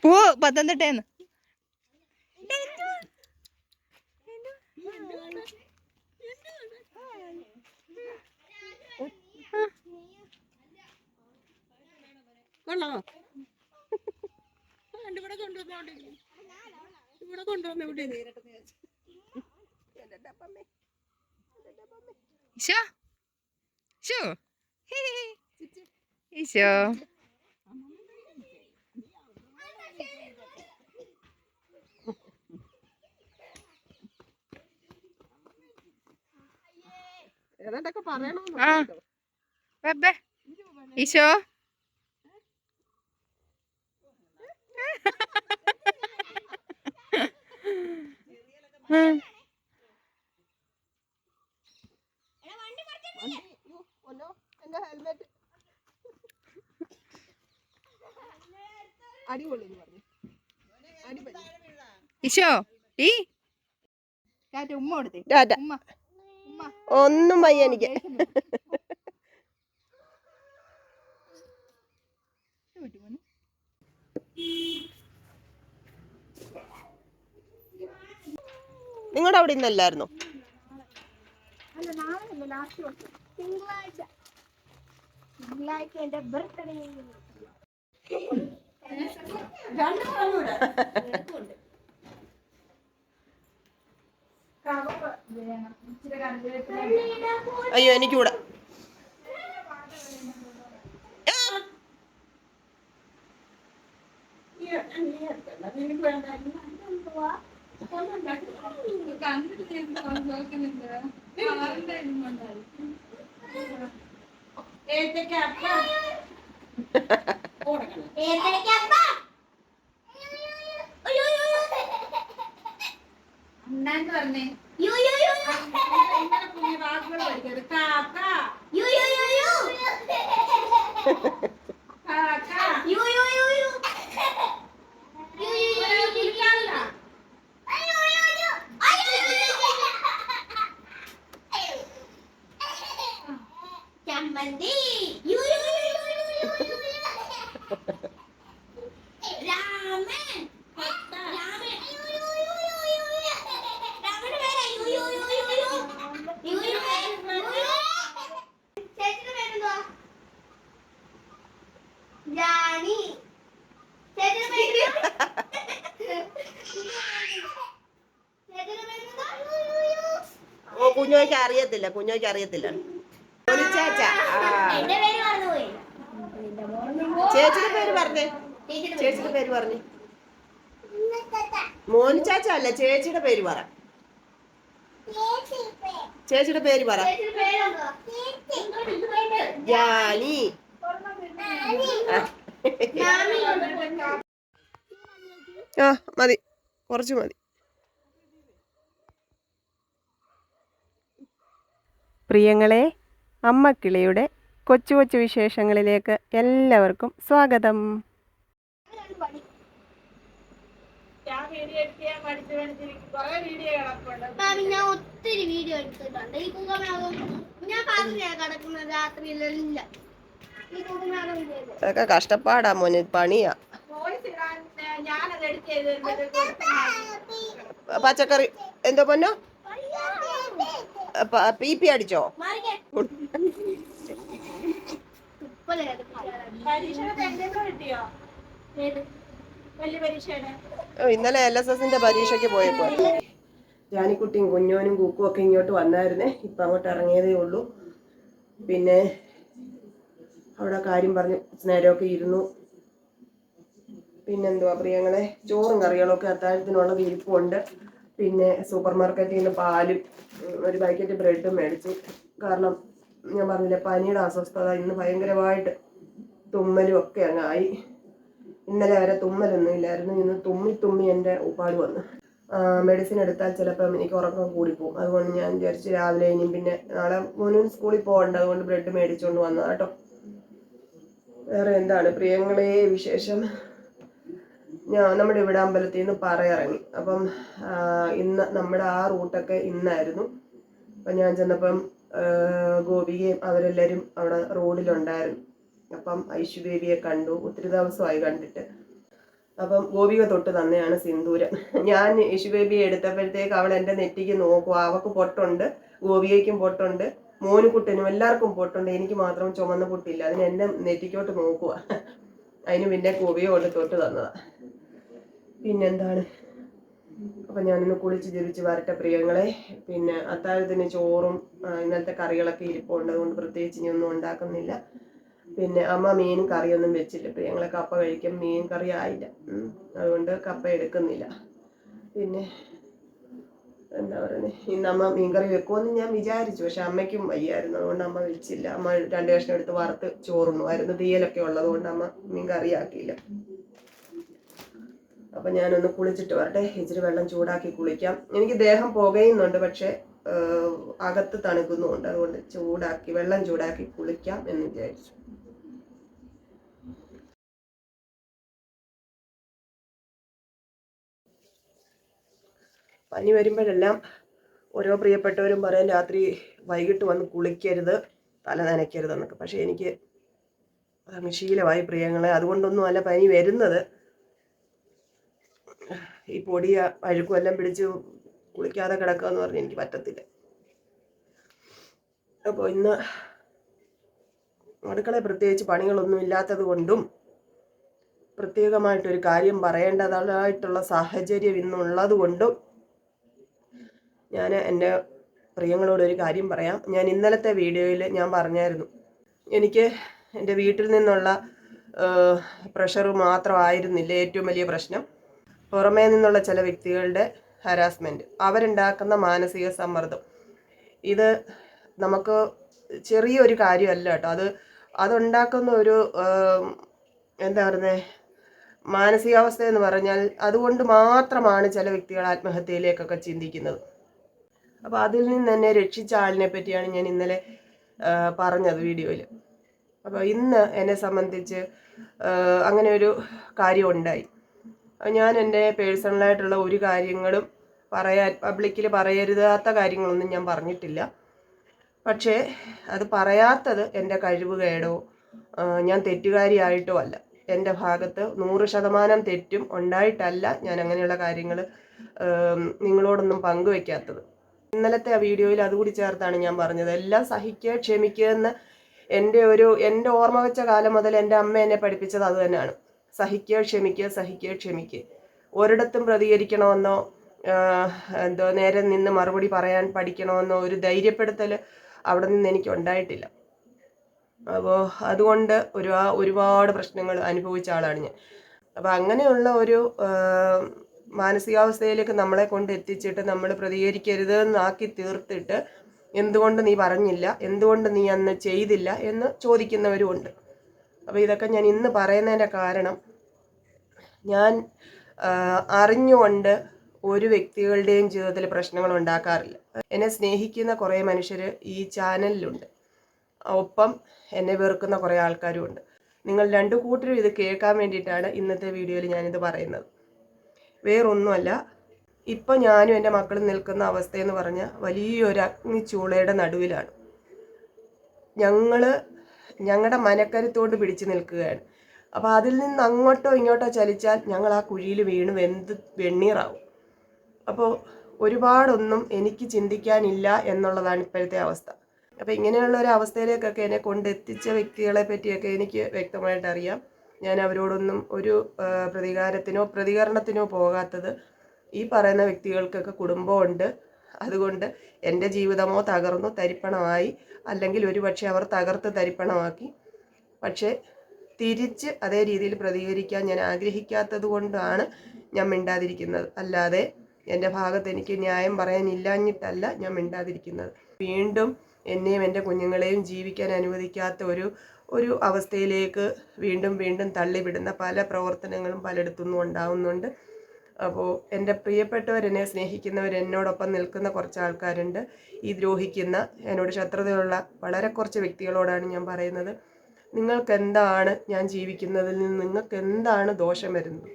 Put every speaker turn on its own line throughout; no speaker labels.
പോ പത്തനംതിട്ടേന്ന്
ഇവിടെ കൊണ്ടുവന്ന
ഈശോ ഈശോ ഈശോ
ഏതാണ്ടൊക്കെ പറയണോ
ഈശോ
എന്റെ ഹെൽമെറ്റ് അടിപൊളി പറഞ്ഞു
ഈശോ ഈ ഉമ്മ കൊടുത്തേ ഉമ്മ
ഒന്നും വയ്യ എനിക്ക് നിങ്ങളുടെ അവിടെ ഇന്നല്ലായിരുന്നോ?
തിങ്കളാഴ്ച എന്റെ ബർത്ത്ഡേ.
അയ്യോ എനിക്കൂടെ
പറഞ്ഞേ ചമ്മന്തി
ഓ കുഞ്ഞോയ്ക്ക് അറിയത്തില്ല, കുഞ്ഞോയ്ക്ക് അറിയത്തില്ല. ചേച്ചിയുടെ പേര് പറഞ്ഞേ, ചേച്ചിയുടെ പേര് പറഞ്ഞേ. മോനു ചാച്ച അല്ല, ചേച്ചിയുടെ പേര് പറ. ചേച്ചിയുടെ പേര് പറ. ജാനി. ആ മതി, കുറച്ച് മതി. പ്രിയങ്ങളെ, അമ്മക്കിളിയുടെ കൊച്ചു കൊച്ചു വിശേഷങ്ങളിലേക്ക് എല്ലാവർക്കും സ്വാഗതം.
ഞാൻ ഒത്തിരി വീഡിയോ എടുത്തിട്ടുണ്ട്. ഈ കുകമേളം ഞാൻ പറഞ്ഞ കിടക്കുന്ന രാത്രിയിലെല്ലാം ഈ കുകമേളം
അതൊക്കെ കഷ്ടപ്പാടാ മോന്, പണിയാ. പച്ചക്കറി എന്തോ പൊന്നോ, പി അടിച്ചോ? ഇന്നലെ LSSന്റെ പരീക്ഷയ്ക്ക് പോയപ്പോ ജാനിക്കുട്ടിയും കുഞ്ഞോനും കുക്കും ഒക്കെ ഇങ്ങോട്ട് വന്നായിരുന്നേ. ഇപ്പൊ അങ്ങോട്ട് ഇറങ്ങിയതേ ഉള്ളൂ. പിന്നെ അവിടെ കാര്യം പറഞ്ഞ് നേരമൊക്കെ ഇരുന്നു. പിന്നെന്തുവാ പ്രിയങ്ങളെ, ചോറും കറികളും ഒക്കെ അത്താഴത്തിനുള്ളത് ഇരിപ്പുണ്ട്. പിന്നെ സൂപ്പർ മാർക്കറ്റിൽ നിന്ന് പാലും ഒരു പാക്കറ്റ് ബ്രെഡും മേടിച്ചു. കാരണം ഞാൻ പറഞ്ഞില്ലേ, പനിയുടെ അസ്വസ്ഥത. ഇന്ന് ഭയങ്കരമായിട്ട് തുമ്മലും ഒക്കെ അങ്ങായി. ഇന്നലെ വരെ തുമ്മലൊന്നും ഇല്ലായിരുന്നു. ഇന്ന് തുമ്മി എൻ്റെ ഉപ്പാട് വന്നു. മെഡിസിൻ എടുത്താൽ ചിലപ്പം എനിക്ക് ഉറക്കം കൂടിപ്പോവും. അതുകൊണ്ട് ഞാൻ വിചാരിച്ച് രാവിലെ ഇനിയും പിന്നെ നാളെ മോനും സ്കൂളിൽ പോകണ്ട, അതുകൊണ്ട് ബ്രെഡ് മേടിച്ചുകൊണ്ട് വന്നതാ കേട്ടോ. വേറെ എന്താണ് പ്രിയങ്ങളെ വിശേഷം? നമ്മുടെ ഇവിടെ അമ്പലത്തിൽ നിന്ന് പറയിറങ്ങി. അപ്പം ഇന്ന് നമ്മുടെ ആ റൂട്ടൊക്കെ ഇന്നായിരുന്നു. അപ്പം ഞാൻ ചെന്നപ്പം ഗോപികയും അവരെല്ലാവരും അവിടെ റോഡിലുണ്ടായിരുന്നു. അപ്പം ഐശു ബേബിയെ കണ്ടു. ഒത്തിരി ദിവസമായി കണ്ടിട്ട്. അപ്പം ഗോപിക തൊട്ട് തന്നെയാണ് സിന്ദൂരം. ഞാൻ ഐശു ബേബിയെ എടുത്തപ്പോഴത്തേക്ക് അവൾ എൻ്റെ നെറ്റിക്ക് നോക്കുക. അവൾക്ക് പൊട്ടുണ്ട്, ഗോപികയ്ക്കും പൊട്ടുണ്ട്, മോനുകുട്ടനും എല്ലാവർക്കും പൊട്ടുണ്ട്. എനിക്ക് മാത്രം ചുമന്ന പൊട്ടില്ല. അതിന് എൻ്റെ നെറ്റിക്കോട്ട് നോക്കുക. അതിന് പിന്നെ ഗോപിക കൊണ്ട് തൊട്ട് തന്നതാ. പിന്നെന്താണ്, അപ്പം ഞാനിന്ന് കുളിച്ച് ജപിച്ച് വരട്ടെ പ്രിയങ്ങളെ. പിന്നെ അത്താഴത്തിന് ചോറും ഇന്നലത്തെ കറികളൊക്കെ ഇരിപ്പുണ്ട്. അതുകൊണ്ട് പ്രത്യേകിച്ച് ഇനി ഒന്നും ഉണ്ടാക്കുന്നില്ല. പിന്നെ അമ്മ മീൻ കറിയൊന്നും വെച്ചില്ല പ്രിയങ്ങളെ. കപ്പ കഴിക്കും, മീൻ കറി ആയില്ല, അതുകൊണ്ട് കപ്പ എടുക്കുന്നില്ല. പിന്നെ എന്താ പറയുന്നത്, ഇന്ന് അമ്മ മീൻകറി വെക്കുമെന്ന് ഞാൻ വിചാരിച്ചു. പക്ഷെ അമ്മയ്ക്കും വയ്യായിരുന്നു, അതുകൊണ്ട് അമ്മ വെച്ചില്ല. അമ്മ 2 കഷ്ണം എടുത്ത് വറുത്ത് ചോറുണ്ണുമായിരുന്നു. തീയലൊക്കെ ഉള്ളത് കൊണ്ട് അമ്മ മീൻ കറി ആക്കിയില്ല. അപ്പം ഞാനൊന്ന് കുളിച്ചിട്ട് വരട്ടെ. ഇച്ചിരി വെള്ളം ചൂടാക്കി കുളിക്കാം. എനിക്ക് ദേഹം പുകയുന്നുണ്ട്, പക്ഷെ അകത്ത് തണുക്കുന്നുമുണ്ട്. അതുകൊണ്ട് വെള്ളം ചൂടാക്കി കുളിക്കാം എന്ന് വിചാരിച്ചു. പനി വരുമ്പോഴെല്ലാം ഓരോ പ്രിയപ്പെട്ടവരും പറയും രാത്രി വൈകിട്ട് വന്ന് കുളിക്കരുത്, തല നനയ്ക്കരുത് എന്നൊക്കെ. പക്ഷെ എനിക്ക് അതങ്ങ് ശീലമായി പ്രിയങ്ങളെ. അതുകൊണ്ടൊന്നും അല്ല പനി വരുന്നത്. ഈ പൊടിയ അഴുക്കും എല്ലാം പിടിച്ച് കുളിക്കാതെ കിടക്കുക എന്ന് പറഞ്ഞാൽ എനിക്ക് പറ്റത്തില്ല. അപ്പോൾ ഇന്ന് അടുക്കളയിൽ പ്രത്യേകിച്ച് പണികളൊന്നും ഇല്ലാത്തത് കൊണ്ടും പ്രത്യേകമായിട്ടൊരു കാര്യം പറയേണ്ടതായിട്ടുള്ള സാഹചര്യം ഇന്നുള്ളത് കൊണ്ടും ഞാൻ എൻ്റെ പ്രിയങ്ങളോടൊരു കാര്യം പറയാം. ഞാൻ ഇന്നലത്തെ വീഡിയോയിൽ ഞാൻ പറഞ്ഞായിരുന്നു, എനിക്ക് എൻ്റെ വീട്ടിൽ നിന്നുള്ള പ്രഷർ മാത്രമായിരുന്നില്ല ഏറ്റവും വലിയ പ്രശ്നം. പുറമേ നിന്നുള്ള ചില വ്യക്തികളുടെ ഹരാസ്മെൻറ്റ്, അവരുണ്ടാക്കുന്ന മാനസിക സമ്മർദ്ദം. ഇത് നമുക്ക് ചെറിയൊരു കാര്യമല്ല കേട്ടോ. അതുണ്ടാക്കുന്ന ഒരു എന്താ പറയുന്നത്, മാനസികാവസ്ഥ എന്ന് പറഞ്ഞാൽ അതുകൊണ്ട് മാത്രമാണ് ചില വ്യക്തികൾ ആത്മഹത്യയിലേക്കൊക്കെ ചിന്തിക്കുന്നത്. അപ്പോൾ അതിൽ നിന്ന് എന്നെ രക്ഷിച്ച ആളിനെ പറ്റിയാണ് ഞാൻ ഇന്നലെ പറഞ്ഞത് വീഡിയോയിൽ. അപ്പോൾ ഇന്ന് എന്നെ സംബന്ധിച്ച് അങ്ങനെ ഒരു കാര്യം ഉണ്ടായി. ഞാൻ എൻ്റെ പേഴ്സണലായിട്ടുള്ള ഒരു കാര്യങ്ങളും പബ്ലിക്കിൽ പറയരുതാത്ത കാര്യങ്ങളൊന്നും ഞാൻ പറഞ്ഞിട്ടില്ല. പക്ഷേ അത് പറയാത്തത് എൻ്റെ കഴിവുകേടോ ഞാൻ തെറ്റുകാരിയായിട്ടോ അല്ല. എൻ്റെ ഭാഗത്ത് 100% തെറ്റും ഉണ്ടായിട്ടല്ല ഞാൻ അങ്ങനെയുള്ള കാര്യങ്ങൾ നിങ്ങളോടൊന്നും പങ്കുവെക്കാത്തത്. ഇന്നലത്തെ ആ വീഡിയോയിൽ അതുകൂടി ചേർത്താണ് ഞാൻ പറഞ്ഞത്. എല്ലാം സഹിക്കുക, ക്ഷമിക്കുക എന്ന് എൻ്റെ ഓർമ്മ വെച്ച കാലം മുതൽ എൻ്റെ അമ്മ എന്നെ പഠിപ്പിച്ചത് അത് തന്നെയാണ്. സഹിക്കുക, ക്ഷമിക്കുക, സഹിക്കുക, ക്ഷമിക്കുക. ഒരിടത്തും പ്രതികരിക്കണമെന്നോ നേരെ നിന്ന് മറുപടി പറയാൻ പഠിക്കണമെന്നോ ഒരു ധൈര്യപ്പെടുത്തൽ അവിടെ നിന്ന് എനിക്ക് ഉണ്ടായിട്ടില്ല. അപ്പോൾ അതുകൊണ്ട് ഒരുപാട് പ്രശ്നങ്ങൾ അനുഭവിച്ച ആളാണ് ഞാൻ. അപ്പോൾ അങ്ങനെയുള്ള ഒരു മാനസികാവസ്ഥയിലേക്ക് നമ്മളെ കൊണ്ട് എത്തിച്ചിട്ട് നമ്മൾ പ്രതികരിക്കരുത് എന്നാക്കി തീർത്തിട്ട് എന്തുകൊണ്ട് നീ പറഞ്ഞില്ല, എന്തുകൊണ്ട് നീ അന്ന് ചെയ്തില്ല എന്ന് ചോദിക്കുന്നവരുമുണ്ട്. അപ്പോൾ ഇതൊക്കെ ഞാൻ ഇന്ന് പറയുന്നതിൻ്റെ കാരണം, ഞാൻ അറിഞ്ഞുകൊണ്ട് ഒരു വ്യക്തികളുടെയും ജീവിതത്തിൽ പ്രശ്നങ്ങൾ ഉണ്ടാക്കാറില്ല. എന്നെ സ്നേഹിക്കുന്ന കുറേ മനുഷ്യർ ഈ ചാനലിലുണ്ട്, ഒപ്പം എന്നെ വെറുക്കുന്ന കുറേ ആൾക്കാരുമുണ്ട്. നിങ്ങൾ 2 കൂട്ടരും ഇത് കേൾക്കാൻ വേണ്ടിയിട്ടാണ് ഇന്നത്തെ വീഡിയോയിൽ ഞാനിത് പറയുന്നത്. വേറൊന്നുമല്ല, ഇപ്പം ഞാനും എൻ്റെ മക്കളും നിൽക്കുന്ന അവസ്ഥയെന്ന് പറഞ്ഞാൽ വലിയൊരു അഗ്നിച്ചൂളയുടെ നടുവിലാണ്. ഞങ്ങളുടെ മനക്കരുത്തോണ്ട് പിടിച്ചു നിൽക്കുകയാണ്. അപ്പോൾ അതിൽ നിന്ന് അങ്ങോട്ടോ ഇങ്ങോട്ടോ ചലിച്ചാൽ ഞങ്ങൾ ആ കുഴിയിൽ വീണ് വെണ്ണീറാവും. അപ്പോൾ ഒരുപാടൊന്നും എനിക്ക് ചിന്തിക്കാനില്ല എന്നുള്ളതാണ് ഇപ്പോഴത്തെ അവസ്ഥ. അപ്പോൾ ഇങ്ങനെയുള്ള ഒരു അവസ്ഥയിലേക്കൊക്കെ എന്നെ കൊണ്ടെത്തിച്ച വ്യക്തികളെ പറ്റിയൊക്കെ എനിക്ക് വ്യക്തമായിട്ട് അറിയാം. ഞാൻ അവരോടൊന്നും ഒരു പ്രതികരണത്തിനോ പോകാത്തത് ഈ പറയുന്ന വ്യക്തികൾക്കൊക്കെ കുടുംബമുണ്ട്. അതുകൊണ്ട് എൻ്റെ ജീവിതമോ തകർന്നു തരിപ്പണമായി, അല്ലെങ്കിൽ ഒരുപക്ഷെ അവർ തകർത്ത് തരിപ്പണമാക്കി. പക്ഷേ തിരിച്ച് അതേ രീതിയിൽ പ്രതികരിക്കാൻ ഞാൻ ആഗ്രഹിക്കാത്തത് കൊണ്ടാണ് ഞാൻ മിണ്ടാതിരിക്കുന്നത്. അല്ലാതെ എൻ്റെ ഭാഗത്ത് എനിക്ക് ന്യായം പറയാനില്ലാഞ്ഞിട്ടല്ല ഞാൻ മിണ്ടാതിരിക്കുന്നത്. വീണ്ടും എന്നെയും എൻ്റെ കുഞ്ഞുങ്ങളെയും ജീവിക്കാൻ അനുവദിക്കാത്ത ഒരു അവസ്ഥയിലേക്ക് വീണ്ടും തള്ളിവിടുന്ന പല പ്രവർത്തനങ്ങളും പലയിടത്തുനിന്നും ഉണ്ടാവുന്നുണ്ട്. അപ്പോൾ എൻ്റെ പ്രിയപ്പെട്ടവർ, എന്നെ സ്നേഹിക്കുന്നവർ, എന്നോടൊപ്പം നിൽക്കുന്ന കുറച്ച് ആൾക്കാരുണ്ട്. ഈ ദ്രോഹിക്കുന്ന, എന്നോട് ശത്രുതയുള്ള വളരെ കുറച്ച് വ്യക്തികളോടാണ് ഞാൻ പറയുന്നത്, നിങ്ങൾക്ക് എന്താണ് ഞാൻ ജീവിക്കുന്നതിൽ നിന്ന് നിങ്ങൾക്ക് എന്താണ് ദോഷം വരുന്നത്?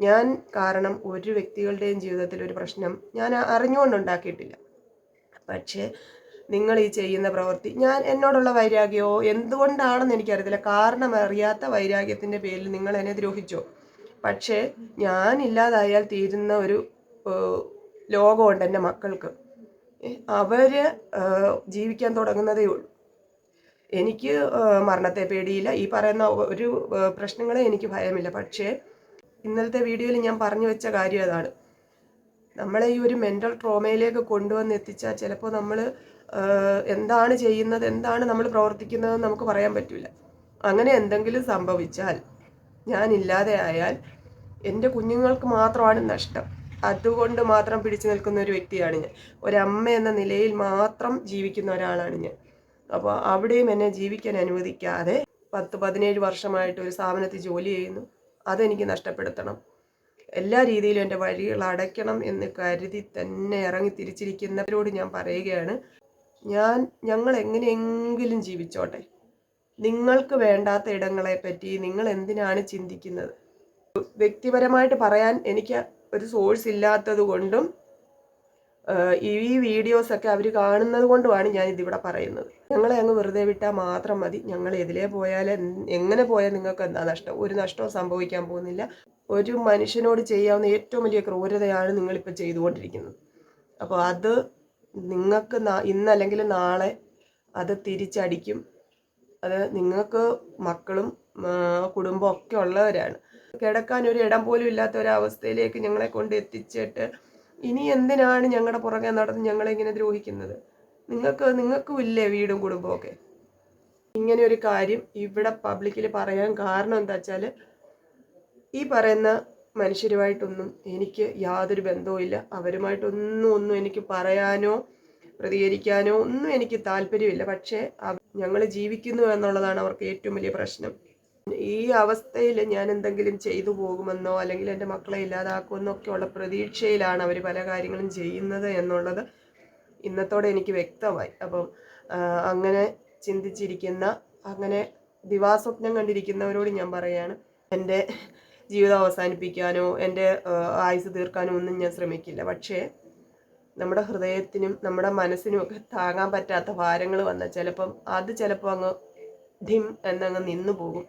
ഞാൻ കാരണം ഒരു വ്യക്തികളുടെയും ജീവിതത്തിൽ ഒരു പ്രശ്നം ഞാൻ അറിഞ്ഞുകൊണ്ടുണ്ടാക്കിയിട്ടില്ല. പക്ഷേ നിങ്ങൾ ഈ ചെയ്യുന്ന പ്രവൃത്തി. ഞാൻ എന്നോടുള്ള വൈരാഗ്യമോ എന്തുകൊണ്ടാണെന്ന് എനിക്കറിയത്തില്ല, കാരണം അറിയാത്ത വൈരാഗ്യത്തിൻ്റെ പേരിൽ നിങ്ങൾ എന്നെ ദ്രോഹിച്ചോ. പക്ഷേ ഞാൻ ഇല്ലാതായാൽ തീരുന്ന ഒരു ലോകമുണ്ട് എൻ്റെ മക്കൾക്ക്. അവർ ജീവിക്കാൻ തുടങ്ങുന്നതേ ഉള്ളൂ. എനിക്ക് മരണത്തെ പേടിയില്ല, ഈ പറയുന്ന ഒരു പ്രശ്നങ്ങളെ എനിക്ക് ഭയമില്ല. പക്ഷേ ഇന്നലത്തെ വീഡിയോയിൽ ഞാൻ പറഞ്ഞു വെച്ച കാര്യം അതാണ്. നമ്മളെ ഈ ഒരു മെൻ്റൽ ട്രോമയിലേക്ക് കൊണ്ടുവന്ന് എത്തിച്ചാൽ ചിലപ്പോൾ നമ്മൾ എന്താണ് ചെയ്യുന്നത്, എന്താണ് നമ്മൾ പ്രവർത്തിക്കുന്നതെന്ന് നമുക്ക് പറയാൻ പറ്റില്ല. അങ്ങനെ എന്തെങ്കിലും സംഭവിച്ചാൽ, ഞാൻ ഇല്ലാതെ ആയാൽ എൻ്റെ കുഞ്ഞുങ്ങൾക്ക് മാത്രമാണ് നഷ്ടം. അതുകൊണ്ട് മാത്രം പിടിച്ചു നിൽക്കുന്ന ഒരു വ്യക്തിയാണ് ഞാൻ. ഒരമ്മ എന്ന നിലയിൽ മാത്രം ജീവിക്കുന്ന ഒരാളാണ് ഞാൻ. അപ്പോൾ അവിടെയും എന്നെ ജീവിക്കാൻ അനുവദിക്കാതെ 10-17 വർഷമായിട്ട് ഒരു സ്ഥാപനത്തിൽ ജോലി ചെയ്യുന്നു. അതെനിക്ക് നഷ്ടപ്പെടുത്തണം, എല്ലാ രീതിയിലും എൻ്റെ വഴികൾ അടയ്ക്കണം എന്ന് കരുതി തന്നെ ഇറങ്ങി തിരിച്ചിരിക്കുന്നവരോട് ഞാൻ പറയുകയാണ്, ഞങ്ങൾ എങ്ങനെയെങ്കിലും ജീവിച്ചോട്ടെ. നിങ്ങൾക്ക് വേണ്ടാത്ത ഇടങ്ങളെപ്പറ്റി നിങ്ങൾ എന്തിനാണ് ചിന്തിക്കുന്നത്? വ്യക്തിപരമായിട്ട് പറയാൻ എനിക്ക് ഒരു സോഴ്സ് ഇല്ലാത്തത് കൊണ്ടും ഈ വീഡിയോസൊക്കെ അവർ കാണുന്നത് കൊണ്ടുമാണ് ഞാൻ ഇതിവിടെ പറയുന്നത്. ഞങ്ങളെ അങ്ങ് വെറുതെ വിട്ടാൽ മാത്രം മതി. ഞങ്ങൾ എതിലേ പോയാൽ എങ്ങനെ പോയാൽ നിങ്ങൾക്ക് എന്താ നഷ്ടം? ഒരു നഷ്ടവും സംഭവിക്കാൻ പോകുന്നില്ല. ഒരു മനുഷ്യനോട് ചെയ്യാവുന്ന ഏറ്റവും വലിയ ക്രൂരതയാണ് നിങ്ങളിപ്പോൾ ചെയ്തുകൊണ്ടിരിക്കുന്നത്. അപ്പോൾ അത് നിങ്ങൾക്ക് ഇന്നല്ലെങ്കിൽ നാളെ അത് തിരിച്ചടിക്കും. അത് നിങ്ങൾക്ക് മക്കളും കുടുംബം ഒക്കെ ഉള്ളവരാണ്. കിടക്കാൻ ഒരു ഇടം പോലും ഇല്ലാത്ത ഒരവസ്ഥയിലേക്ക് ഞങ്ങളെ കൊണ്ട് എത്തിച്ചിട്ട് ഇനി എന്തിനാണ് ഞങ്ങളുടെ പുറകെ നടന്ന് ഞങ്ങളെ ഇങ്ങനെ ദ്രോഹിക്കുന്നത്? നിങ്ങൾക്കും ഇല്ലേ വീടും കുടുംബവും ഒക്കെ? ഇങ്ങനെ ഒരു കാര്യം ഇവിടെ പബ്ലിക്കിൽ പറയാൻ കാരണം എന്താ വെച്ചാൽ, ഈ പറയുന്ന മനുഷ്യരുമായിട്ടൊന്നും എനിക്ക് യാതൊരു ബന്ധവും ഇല്ല. അവരുമായിട്ടൊന്നും എനിക്ക് പറയാനോ പ്രതികരിക്കാനോ ഒന്നും എനിക്ക് താല്പര്യമില്ല. പക്ഷേ ഞങ്ങൾ ജീവിക്കുന്നു എന്നുള്ളതാണ് അവർക്ക് ഏറ്റവും വലിയ പ്രശ്നം. ഈ അവസ്ഥയിൽ ഞാൻ എന്തെങ്കിലും ചെയ്തു പോകുമെന്നോ അല്ലെങ്കിൽ എൻ്റെ മക്കളെ ഇല്ലാതാക്കുമെന്നോ ഒക്കെയുള്ള പ്രതീക്ഷയിലാണ് അവർ പല കാര്യങ്ങളും ചെയ്യുന്നത് എന്നുള്ളത് ഇന്നത്തോടെ എനിക്ക് വ്യക്തമായി. അപ്പം അങ്ങനെ ചിന്തിച്ചിരിക്കുന്ന, അങ്ങനെ ദിവാസ്വപ്നം കണ്ടിരിക്കുന്നവരോട് ഞാൻ പറയുകയാണ്, എൻ്റെ ജീവിതം അവസാനിപ്പിക്കാനോ എൻ്റെ ആയുസ് തീർക്കാനോ ഒന്നും ഞാൻ ശ്രമിക്കില്ല. പക്ഷേ നമ്മുടെ ഹൃദയത്തിനും നമ്മുടെ മനസ്സിനും ഒക്കെ താങ്ങാൻ പറ്റാത്ത ഭാരങ്ങൾ വന്നാൽ ചിലപ്പോൾ അങ്ങ് ധിം എന്നങ്ങ് നിന്നു പോകും.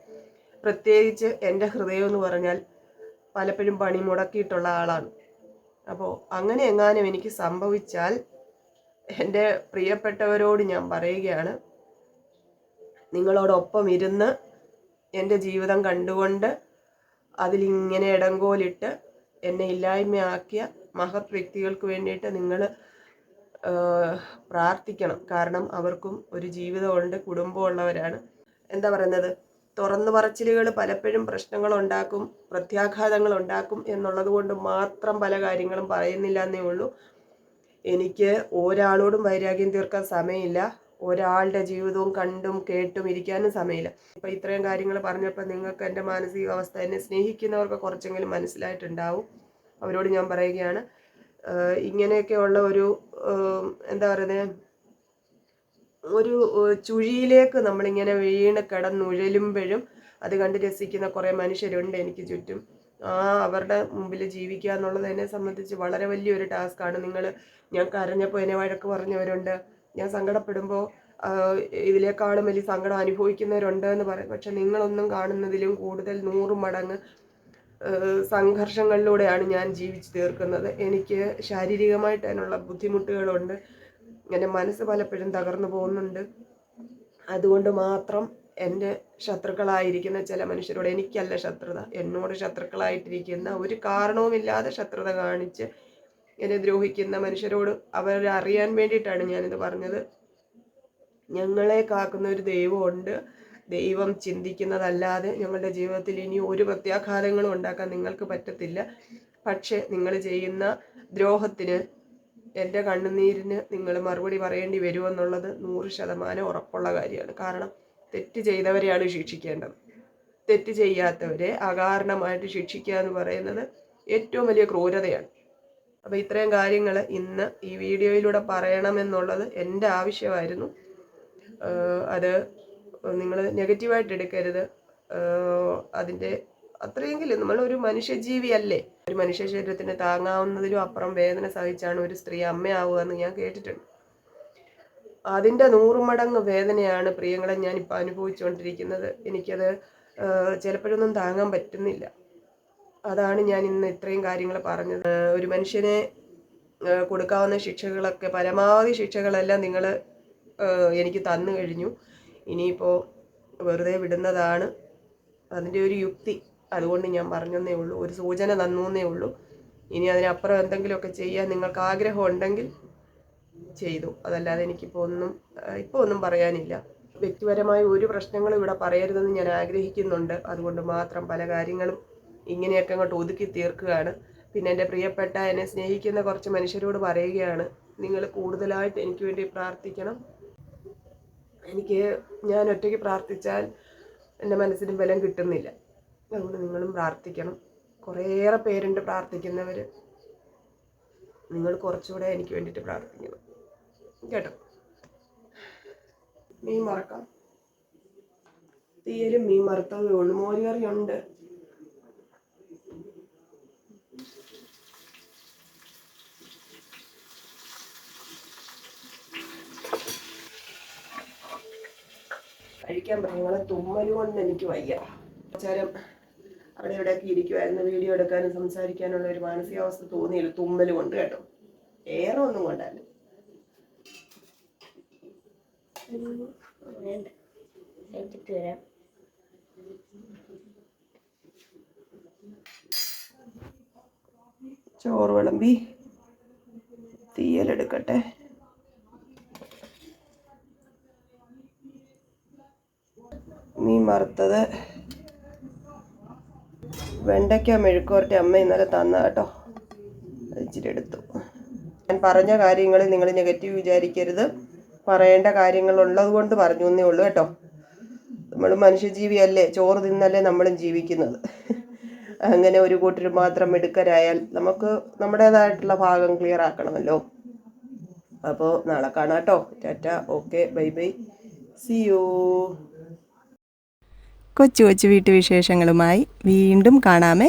പ്രത്യേകിച്ച് എൻ്റെ ഹൃദയം എന്ന് പറഞ്ഞാൽ പലപ്പോഴും പണി മുടക്കിയിട്ടുള്ള ആളാണ്. അപ്പോൾ അങ്ങനെ എങ്ങാനും എനിക്ക് സംഭവിച്ചാൽ എൻ്റെ പ്രിയപ്പെട്ടവരോട് ഞാൻ പറയുകയാണ്, നിങ്ങളോടൊപ്പം ഇരുന്ന് എൻ്റെ ജീവിതം കണ്ടുകൊണ്ട് അതിലിങ്ങനെ ഇടങ്കോലിട്ട് എന്നെ ഇല്ലായ്മയാക്കിയ മഹത് വ്യക്തികൾക്ക് വേണ്ടിയിട്ട് നിങ്ങൾ പ്രാർത്ഥിക്കണം. കാരണം അവർക്കും ഒരു ജീവിതമുണ്ട്, കുടുംബമുള്ളവരാണ്. എന്താ പറയുന്നത്, തുറന്നു പറച്ചിലുകൾ പലപ്പോഴും പ്രശ്നങ്ങളുണ്ടാക്കും, പ്രത്യാഘാതങ്ങളുണ്ടാക്കും എന്നുള്ളത് കൊണ്ട് മാത്രം പല കാര്യങ്ങളും പറയുന്നില്ല എന്നേ ഉള്ളൂ. എനിക്ക് ഒരാളോടും വൈരാഗ്യം തീർക്കാൻ സമയമില്ല, ഒരാളുടെ ജീവിതവും കണ്ടും കേട്ടും ഇരിക്കാനും സമയമില്ല. ഇപ്പം ഇത്രയും കാര്യങ്ങൾ പറഞ്ഞപ്പോൾ നിങ്ങൾക്ക് എൻ്റെ മാനസികാവസ്ഥ, എന്നെ സ്നേഹിക്കുന്നവർക്ക് കുറച്ചെങ്കിലും മനസ്സിലായിട്ടുണ്ടാവും. അവരോട് ഞാൻ പറയുകയാണ്, ഇങ്ങനെയൊക്കെയുള്ള ഒരു എന്താ പറയുന്നത്, ഒരു ചുഴിയിലേക്ക് നമ്മളിങ്ങനെ വീണ് കിടന്നുഴലുമ്പോഴും അത് കണ്ട് രസിക്കുന്ന കുറേ മനുഷ്യരുണ്ട് എനിക്ക് ചുറ്റും. അവരുടെ മുമ്പിൽ ജീവിക്കുക എന്നുള്ളത് എന്നെ സംബന്ധിച്ച് വളരെ വലിയൊരു ടാസ്ക്കാണ്. ഞാൻ കരഞ്ഞപ്പോൾ എന്നെ വഴക്ക് പറഞ്ഞവരുണ്ട്, ഞാൻ സങ്കടപ്പെടുമ്പോൾ ഇതിലേക്കാളും വലിയ സങ്കടം അനുഭവിക്കുന്നവരുണ്ട് എന്ന് പറയും. പക്ഷെ നിങ്ങളൊന്നും കാണുന്നതിലും കൂടുതൽ 100 മടങ്ങ് സംഘർഷങ്ങളിലൂടെയാണ് ഞാൻ ജീവിച്ചു തീർക്കുന്നത്. എനിക്ക് ശാരീരികമായിട്ട് അതിനുള്ള ബുദ്ധിമുട്ടുകളുണ്ട്, എൻ്റെ മനസ്സ് പലപ്പോഴും തകർന്നു പോകുന്നുണ്ട്. അതുകൊണ്ട് മാത്രം എൻ്റെ ശത്രുക്കളായിരിക്കുന്ന ചില മനുഷ്യരോട്, എനിക്കല്ല ശത്രുത, എന്നോട് ശത്രുക്കളായിട്ടിരിക്കുന്ന, ഒരു കാരണവുമില്ലാതെ ശത്രുത കാണിച്ച് എന്നെ ദ്രോഹിക്കുന്ന മനുഷ്യരോട് അവരറിയാൻ വേണ്ടിയിട്ടാണ് ഞാനിത് പറഞ്ഞത്. ഞങ്ങളെ കാക്കുന്ന ഒരു ദൈവമുണ്ട്. ദൈവം ചിന്തിക്കുന്നതല്ലാതെ ഞങ്ങളുടെ ജീവിതത്തിൽ ഇനി ഒരു പ്രത്യാഘാതങ്ങളും ഉണ്ടാക്കാൻ നിങ്ങൾക്ക് പറ്റത്തില്ല. പക്ഷെ നിങ്ങൾ ചെയ്യുന്ന ദ്രോഹത്തിന്, എൻ്റെ കണ്ണുനീരിന് നിങ്ങൾ മറുപടി പറയേണ്ടി വരുമെന്നുള്ളത് 100% ഉറപ്പുള്ള കാര്യമാണ്. കാരണം തെറ്റ് ചെയ്തവരെയാണ് ശിക്ഷിക്കേണ്ടത്. തെറ്റ് ചെയ്യാത്തവരെ അകാരണമായിട്ട് ശിക്ഷിക്കുക എന്ന് പറയുന്നത് ഏറ്റവും വലിയ ക്രൂരതയാണ്. അപ്പോൾ ഇത്രയും കാര്യങ്ങൾ ഇന്ന് ഈ വീഡിയോയിലൂടെ പറയണമെന്നുള്ളത് എൻ്റെ ആവശ്യമായിരുന്നു. അത് നിങ്ങൾ നെഗറ്റീവായിട്ട് എടുക്കരുത്. അതിൻ്റെ അത്രയെങ്കിലും നമ്മളൊരു മനുഷ്യജീവിയല്ലേ. ഒരു മനുഷ്യ ശരീരത്തിന് താങ്ങാവുന്നതിലും അപ്പുറം വേദന സഹിച്ചാണ് ഒരു സ്ത്രീ അമ്മയാവുക എന്ന് ഞാൻ കേട്ടിട്ടുണ്ട്. അതിൻ്റെ 100 മടങ്ങ് വേദനയാണ് പ്രിയങ്ങളെ ഞാനിപ്പോൾ അനുഭവിച്ചുകൊണ്ടിരിക്കുന്നത്. എനിക്കത് ചിലപ്പോഴൊന്നും താങ്ങാൻ പറ്റുന്നില്ല. അതാണ് ഞാൻ ഇന്ന് ഇത്രയും കാര്യങ്ങൾ പറഞ്ഞത്. ഒരു മനുഷ്യനെ കൊടുക്കാവുന്ന ശിക്ഷകളൊക്കെ, പരമാവധി ശിക്ഷകളെല്ലാം നിങ്ങൾ എനിക്ക് തന്നു കഴിഞ്ഞു. ഇനിയിപ്പോൾ വെറുതെ വിടുന്നതാണ് അതിൻ്റെ ഒരു യുക്തി. അതുകൊണ്ട് ഞാൻ പറഞ്ഞെന്നേ ഉള്ളൂ, ഒരു സൂചന തന്നേ ഉള്ളൂ. ഇനി അതിനപ്പുറം എന്തെങ്കിലുമൊക്കെ ചെയ്യാൻ നിങ്ങൾക്ക് ആഗ്രഹം ഉണ്ടെങ്കിൽ ചെയ്തു. അതല്ലാതെ എനിക്കിപ്പോൾ ഒന്നും പറയാനില്ല. വ്യക്തിപരമായ ഒരു പ്രശ്നങ്ങളും ഇവിടെ പറയരുതെന്ന് ഞാൻ ആഗ്രഹിക്കുന്നുണ്ട്. അതുകൊണ്ട് മാത്രം പല കാര്യങ്ങളും ഇങ്ങനെയൊക്കെ അങ്ങോട്ട് ഒതുക്കി തീർക്കുകയാണ്. പിന്നെ എൻ്റെ പ്രിയപ്പെട്ട എന്നെ സ്നേഹിക്കുന്ന കുറച്ച് മനുഷ്യരോട് പറയുകയാണ്, നിങ്ങൾ കൂടുതലായിട്ട് എനിക്ക് വേണ്ടി പ്രാർത്ഥിക്കണം. ഞാൻ ഒറ്റയ്ക്ക് പ്രാർത്ഥിച്ചാൽ എൻ്റെ മനസ്സിന് ബലം കിട്ടുന്നില്ല. അതുകൊണ്ട് നിങ്ങളും പ്രാർത്ഥിക്കണം. കുറേയേറെ പേരുണ്ട് പ്രാർത്ഥിക്കുന്നവർ. നിങ്ങൾ കുറച്ചുകൂടെ എനിക്ക് വേണ്ടിയിട്ട് പ്രാർത്ഥിക്കണം കേട്ടോ. മീൻ മറക്കാം. തീയലും മീൻ വറുത്തതേ ഉള്ളൂ. മോരുകറിയുണ്ട്. കഴിക്കാൻ പറയുന്നത് തുമ്മൽ കൊണ്ട് എനിക്ക് വയ്യ. ആചാരം അവിടെ ഇവിടെയൊക്കെ ഇരിക്കുമായിരുന്നു. വീഡിയോ എടുക്കാനും സംസാരിക്കാനുള്ള ഒരു മാനസികാവസ്ഥ തോന്നിയില്ല തുമ്മൽ കൊണ്ട് കേട്ടോ. ഏറെ ഒന്നും കൊണ്ടല്ല. ചോറ് വിളമ്പി തീയലെടുക്കട്ടെ. മീൻ വറുത്തത്, വെണ്ടയ്ക്ക മെഴുക്കുവരട്ടി അമ്മ ഇന്നലെ തന്ന കേട്ടോ, ഇച്ചിരി എടുത്തു. ഞാൻ പറഞ്ഞ കാര്യങ്ങളിൽ നിങ്ങൾ നെഗറ്റീവ് വിചാരിക്കരുത്. പറയേണ്ട കാര്യങ്ങളുള്ളത് കൊണ്ട് പറഞ്ഞു എന്നേ ഉള്ളൂ കേട്ടോ. നമ്മൾ മനുഷ്യജീവിയല്ലേ, ചോറ് തിന്നല്ലേ നമ്മളും ജീവിക്കുന്നത്. അങ്ങനെ ഒരു കൂട്ടർ മാത്രം മിടുക്കരായാൽ നമുക്ക് നമ്മുടേതായിട്ടുള്ള ഭാഗം ക്ലിയർ ആക്കണമല്ലോ. അപ്പോൾ നാളെ കാണാം കേട്ടോ. Tata, okay, bye bye, see you.
കൊച്ചു കൊച്ചു വീട്ടുവിശേഷങ്ങളുമായി വീണ്ടും കാണാമേ.